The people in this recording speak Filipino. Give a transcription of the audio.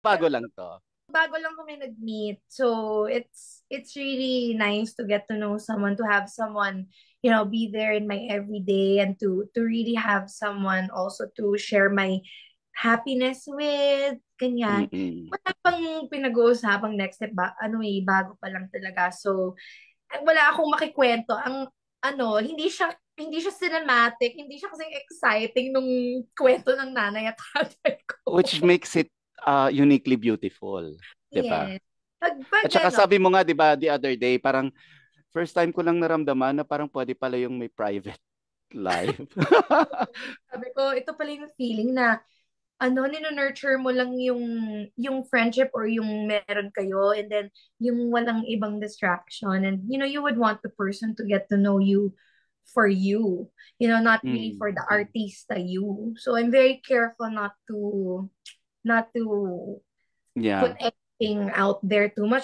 Bago lang to. Bago lang kami nag-meet. So it's really nice to get to know someone, to have someone, be there in my everyday, and to really have someone also to share my happiness with, ganyan. Mm-mm. Wala pang pinag-uusapang next step ba, bago pa lang talaga. So, wala akong makikwento. Hindi siya cinematic, hindi siya kasing exciting nung kwento ng nanay at tatay ko. Which makes it uniquely beautiful, 'di ba? Yes. Pag At saka ano, sabi mo nga 'di ba the other day, parang first time ko lang naramdaman na parang pwede pala yung may private life. sabi ko, ito pala yung feeling na nurture mo lang yung friendship or yung meron kayo, and then yung walang ibang distraction, and you would want the person to get to know you for you, not really for the Mm. artista you. So I'm very careful not to Yeah. put anything out there too much.